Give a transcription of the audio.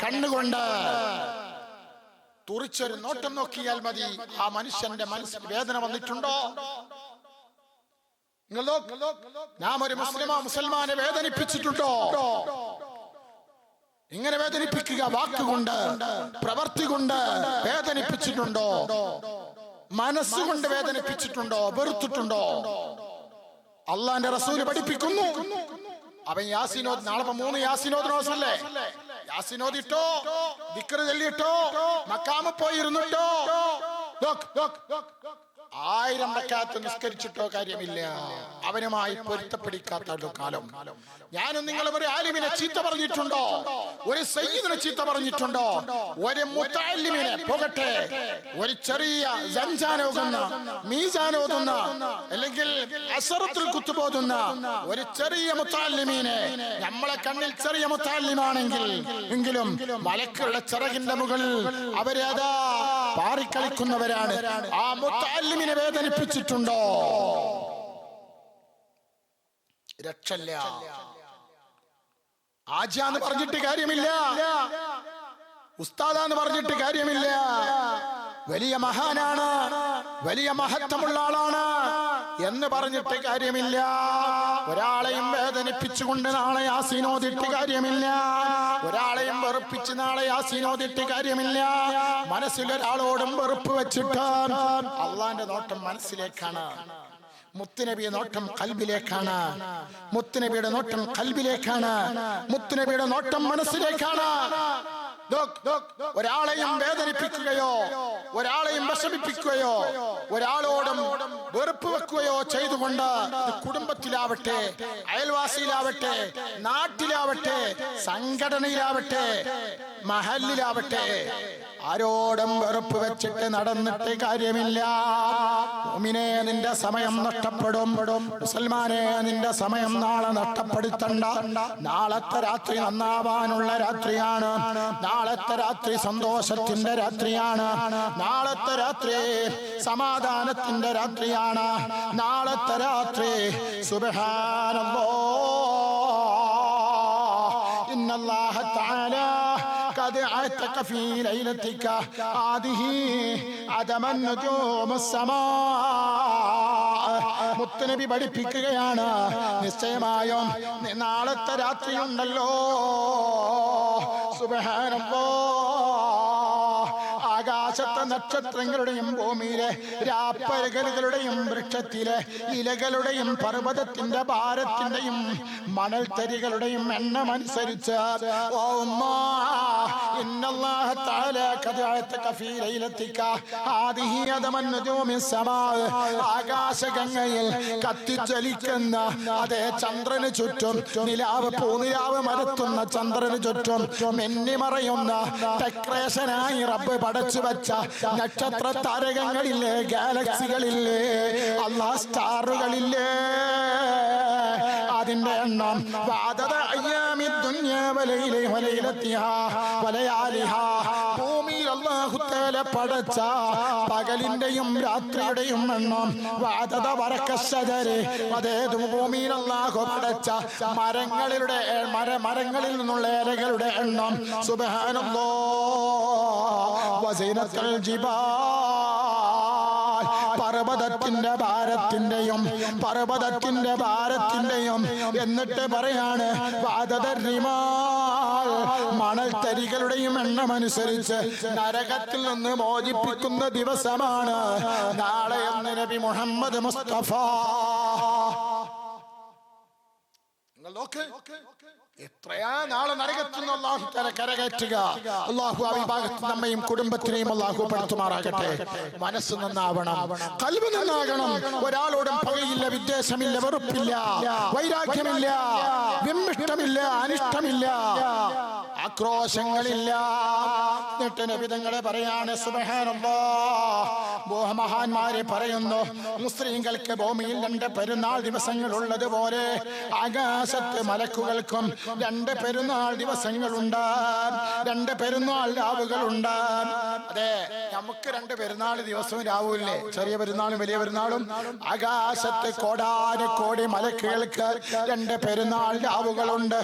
കണ്ണുകൊണ്ട് തുറിച്ചൊരു നോട്ടം നോക്കിയാൽ മതി, ആ മനുഷ്യന്റെ മനസ്സിൽ വേദന വന്നിട്ടുണ്ടോ? നാം ഒരു മുസൽമാനെ വേദനിപ്പിച്ചിട്ടുണ്ടോ? ഇങ്ങനെ വേദനിപ്പിക്കുക വാക്കുകൊണ്ട്, പ്രവൃത്തി കൊണ്ട് വേദനിപ്പിച്ചിട്ടുണ്ടോ? മനസ്സുകൊണ്ട് വേദനിപ്പിച്ചിട്ടുണ്ടോ? വെറുത്തിട്ടുണ്ടോ? അള്ളാന്റെ റസൂല് പഠിപ്പിക്കുന്നു, അവൻ യാസീനോദ്, നാളെ 3 യാസീനോദ് ദിവസമല്ലേ, യാസീനോദിട്ടോ, ദിക്ർ ചൊല്ലിട്ടോ, മക്കാമ പോയിരുന്നിട്ടോ, 1000 റക്അത്ത് നിസ്കരിച്ചിട്ടോ കാര്യമില്ല, അവനുമായി പൊരുത്തപ്പെടിക്കാത്ത കാലം. ഞാനും നിങ്ങളും ഒരു ആലിമിനെ ചീത്ത പറഞ്ഞിട്ടുണ്ടോ? ഒരു സയ്യിദിനെ ചീത്ത പറഞ്ഞിട്ടുണ്ടോ? ഒരു മുതഅല്ലിമിനെ പോകട്ടെ, ഒരു ചെറിയ സഞ്ചാനോതുന്ന, മീസാനോതുന്ന, അല്ലെങ്കിൽ അസറത്തുൽ കുത്തുബ് ഓതുന്ന ഒരു ചെറിയ മുതഅല്ലിമിനെ, നമ്മളെ കണ്ണിൽ ചെറിയ മുതഅല്ലിമാണെങ്കിൽ എങ്കിലും മലക്കുകളുടെ ചിറകിന്റെ മുകളിൽ അവരെ അതാ പാറിക്കളിക്കുന്നവരാണ്. ആ മുതഅല്ലിമിനെ വേദനിപ്പിച്ചിട്ടുണ്ടോ? രക്ഷല്ല. ആജാന്ന് പറഞ്ഞിട്ട് കാര്യമില്ല, ഉസ്താദാന്ന് പറഞ്ഞിട്ട് കാര്യമില്ല. വലിയ മഹാനാണ്, വലിയ മഹത്വമുള്ള ആളാണ് എന്ന് പറഞ്ഞിട്ട് കാര്യമില്ല. ഒരാളെയും വേദനിപ്പിച്ചുകൊണ്ട് നാളെ യാസീനോദിട്ട് കാര്യമില്ല, ഒരാളെയും വെറുപ്പിച്ച് നാളെ യാസീനോദിട്ട് കാര്യമില്ല. മനസ്സിലൊരാളോടും വെറുപ്പ് വെച്ചിട്ട് അള്ളാന്റെ നോട്ടം മനസ്സിലേക്കാണ്, മുത്തുനബിയുടെ നോട്ടം കൽബിലേക്കാണ്, മുത്തുനബിയുടെ നോട്ടം കൽബിലേക്കാണ്, മുത്തുനബിയുടെ നോട്ടം മനസ്സിലേക്കാണ്. ഒരാളെയും വേദനിപ്പിക്കുകയോ ഒരാളെയും വിഷമിപ്പിക്കുകയോ ഒരാളോടും വെറുപ്പ് വെക്കുകയോ ചെയ്തുകൊണ്ട് കുടുംബത്തിലാവട്ടെ, അയൽവാസിയിലാവട്ടെ, നാട്ടിലാവട്ടെ, സംഘടനയിലാവട്ടെ, മഹല്ലിലാവട്ടെ, ആരോടും വെറുപ്പ് വെച്ചിട്ട് നടന്നിട്ട് കാര്യമില്ല. മുഅ്മിനേ, നിന്റെ സമയം നഷ്ടപ്പെടും. മുസൽമാനെ, നിന്റെ സമയം നാളെ നഷ്ടപ്പെടുത്തണ്ട. നാളത്തെ രാത്രി നന്നാവാനുള്ള രാത്രിയാണ്, നാളത്തെ രാത്രി സന്തോഷത്തിന്റെ രാത്രിയാണ്, നാളത്തെ രാത്രി സമാധാനത്തിന്റെ രാത്രിയാണ്, നാളത്തെ രാത്രി സുബ്ഹാനല്ലാഹ് ഇന്നല്ലാഹ തആല قد عتق في ليلتك هذه عدم النجوم السماء. മുത്തുനബി പഠിപ്പിക്കുകയാണ്, നിശ്ചയമായും നാളത്തെ രാത്രിയുണ്ടല്ലോ, സുബ്ഹാനല്ലാഹ്, ആകാശത്തെ നക്ഷത്രങ്ങളുടെയും ഭൂമിയിലെ രാപ്പകലുകളുടെയും വൃക്ഷത്തിലെ ഇലകളുടെയും പർവ്വതത്തിന്റെ ഭാരത്തിന്റെയും മണൽത്തരികളുടെയും എണ്ണമനുസരിച്ച് ഇന്നല്ലാഹ തആല ഖദ് അഅതക ഫീ ലൈലതിക ഹാദിഹി അദമൻ നുജൂമി സമാ. ആകാശഗംഗയിൽ കത്തിജ്വലിക്കുന്ന അതേ ചന്ദ്രന് ചുറ്റും, നിലാവ് പൂനിലാവ് മരത്തുന്ന ചന്ദ്രന് ചുറ്റും മിന്നിമറയുന്ന ഡെക്കറേഷനായി റബ്ബ് പടച്ചു വെച്ച നക്ഷത്ര താരകങ്ങളില്ലേ, ഗാലക്സികളില്ലേ, അല്ലാഹ് സ്റ്റാറുകളില്ലേ, അതിന്റെ എണ്ണം ഭൂമിയിൽ അല്ലാഹു തആല പടച്ച പകലിന്റെയും രാത്രിയുടെയും എണ്ണം അതേ ഭൂമിയിൽ അല്ലാഹു പടച്ച മരങ്ങളിൽ നിന്നുള്ള ഇലകളുടെ എണ്ണം സുബ്ഹാനല്ലാഹ് വസീനത്തുൽ ജിബാൽ, പർവ്വതത്തിന്റെ ഭാരത്തിന്റെയും എന്നിട്ട് പറയാണ് മണൽത്തരികളുടെയും എണ്ണമനുസരിച്ച് നരകത്തിൽ നിന്ന് മോചിപ്പിക്കുന്ന ദിവസമാണ് നാളെ എന്ന് നബി മുഹമ്മദ് മുസ്തഫ. എത്രയാ നാളെ നരകത്തിൽ നിന്ന് അല്ലാഹു തആല കരകയറ്റുക. അല്ലാഹു ആ വിഭാഗത്തിൽ നമ്മയും കുടുംബത്തിനെയും അല്ലാഹു പെടുത്തുമാറാകട്ടെ. മനസ്സ് നന്നാവണം, ഖൽബ് നന്നാകണം. ഒരാളോടും പകയില്ല, വിദ്വേഷമില്ല, വെറുപ്പില്ല, വൈരാഗ്യമില്ല, വിമ്മിഷ്ടമില്ല, അനിഷ്ടമില്ല, ആക്രോശങ്ങളില്ല. എന്നിട്ട് നബി തങ്ങളെ പറയാണ്, സുബ്ഹാനല്ലാഹ്, മഹാന്മാരെ പറയുന്നു, മുസ്ലിങ്ങൾക്ക് ഭൂമിയിൽ 2 പെരുന്നാൾ ദിവസങ്ങൾ ഉള്ളതുപോലെ ആകാശത്ത് മലക്കുകൾക്കും 2 പെരുന്നാൾ ദിവസങ്ങളുണ്ട്, 2 പെരുന്നാൾ രാവുകളുണ്ട്. അതെ, നമുക്ക് 2 പെരുന്നാൾ ദിവസവും രാവില്ലേ, ചെറിയ പെരുന്നാളും വലിയ പെരുന്നാളും. ആകാശത്ത് കോടാനുകോടി മലക്കുകൾക്ക് 2 പെരുന്നാൾ രാവുകളുണ്ട്.